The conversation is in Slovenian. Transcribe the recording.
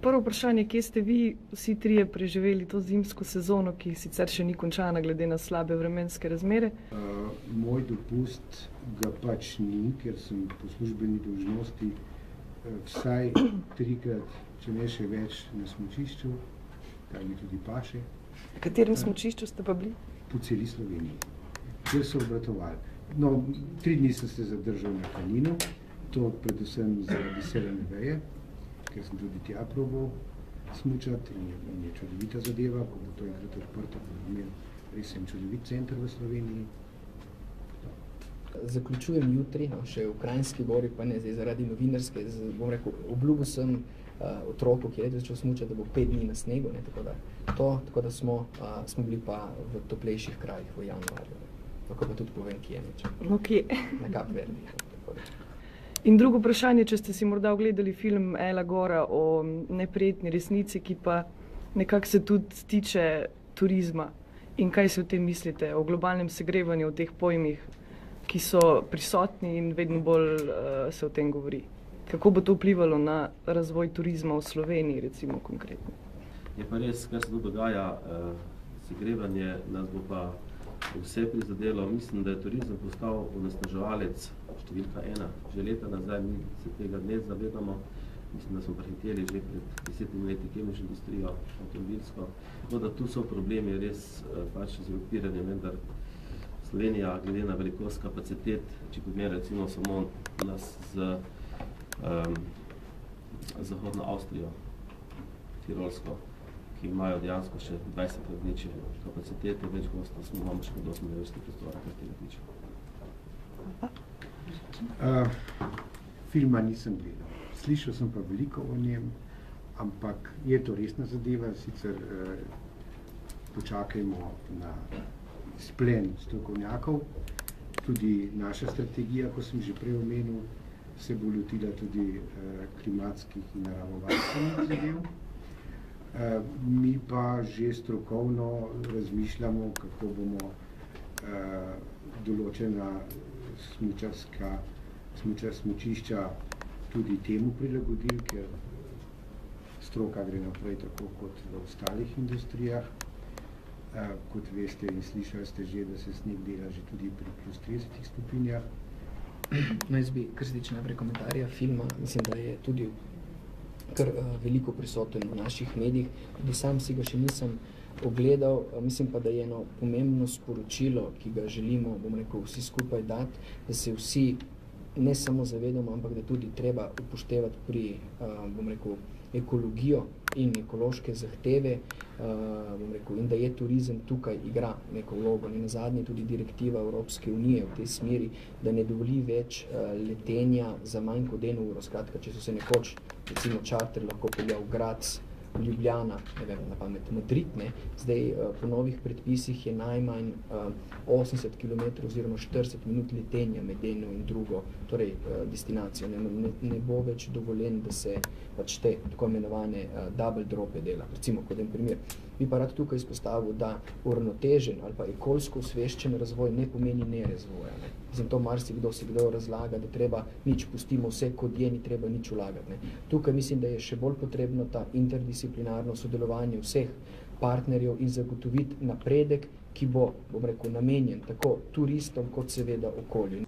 prvo vprašanje, kje ste vi vsi trije preživeli to zimsko sezono, ki sicer še ni končana glede na slabe vremenske razmere? Moj dopust ga pač ni, ker sem po službeni dolžnosti vsaj 3-krat, če ne še več, na smučišču, kar mi tudi paše. Na katerem smučišču ste pa bili? Po celi Sloveniji, kjer so obratovali. No, 3 dni sem se zadržal na Kaninu, to predvsem zaradi Severne veje, ker sem tudi tja probal smučati in je čudovita zadeva, ko bo to enkrat odprto, bo imel res en čudovit center v Sloveniji. Zaključujem jutri, še v Kranjski Gori, pa ne zdaj zaradi novinarske, bom rekel, obljubil sem otroku, ki je začel smučati, da bo 5 dni na snegu, ne, tako da smo bili pa v toplejših krajih v januarju. Lahko pa tudi povem, kje je neče. No, kje? Na Kap Verdi. In drugo vprašanje, če ste si morda ogledali film Ela Gora o neprijetni resnici, ki pa nekako se tudi tiče turizma. In kaj si o tem mislite, o globalnem segrevanju, o teh pojmih, ki so prisotni in vedno bolj se o tem govori. Kako bo to vplivalo na razvoj turizma v Sloveniji, recimo konkretno? Je pa res, kar se tu dogaja, segrevanje nas bo pa vse prizadelo. Mislim, da je turizem postal onesnaževalec številka 1. Že leta nazaj mi se tega ne zavedamo. Mislim, da smo prehiteli že pred 10 leti kemično industrijo, avtomobilsko. No, da tu so problemi res pač z odpiranjem, vendar Slovenija, glede na velikost kapacitet, če primer recimo samo nas z Zahodno Avstrijo, Tirolsko, ki imajo dejansko še 20 večje kapacitete, več gostov, imamo še kot 8 vrsti prostora, kar tega tiče. Filma nisem gledal. Slišal sem pa veliko o njem, ampak je to resna zadeva, sicer počakajmo na splen strokovnjakov. Tudi naša strategija, ko sem že prej omenil, se bo lotila tudi klimatskih in naravovarstvenih zadev. Mi pa že strokovno razmišljamo, kako bomo določena smučišča tudi temu prilagodili, ker stroka gre naprej tako kot v ostalih industrijah. Kot veste in slišali ste že, da se sneg dela že tudi pri plus 30 stopinjah. No, jaz bi, kar se tiče najprej komentarja filma, mislim, da je tudi kar veliko prisoten v naših medijih. Tudi sam si ga še nisem ogledal, mislim pa, da je eno pomembno sporočilo, ki ga želimo, bom rekel, vsi skupaj dati, da se vsi ne samo zavedamo, ampak da tudi treba upoštevati pri, bom rekel, ekologijo in ekološke zahteve, bom rekel, in da je turizem tukaj igra neko vlogo. Nenazadnje tudi direktiva Evropske unije v tej smeri, da ne dovoli več letenja za manj kot 1 uro. Skratka, če so se nekoč, recimo čarter, lahko peljal v Graz, Ljubljana, ne vem, na pamet Madrid, ne, zdaj po novih predpisih je najmanj 80 km oziroma 40 minut letenja med eno in drugo, torej destinacijo. Ne bo več dovoljen, da se pač te tako imenovane double drope dela. Recimo, kot en primer. Bi pa rad tukaj izpostavil, da uravnotežen ali pa ekolsko osveščen razvoj ne pomeni nerazvoja. Ne. Zato marsikdo se razlaga, da treba nič pustimo, vse kot je, ni treba nič vlagati. Ne. Tukaj mislim, da je še bolj potrebno ta interdisciplinarno sodelovanje vseh partnerjev in zagotoviti napredek, ki bo, bom rekel, namenjen tako turistom kot seveda okolju.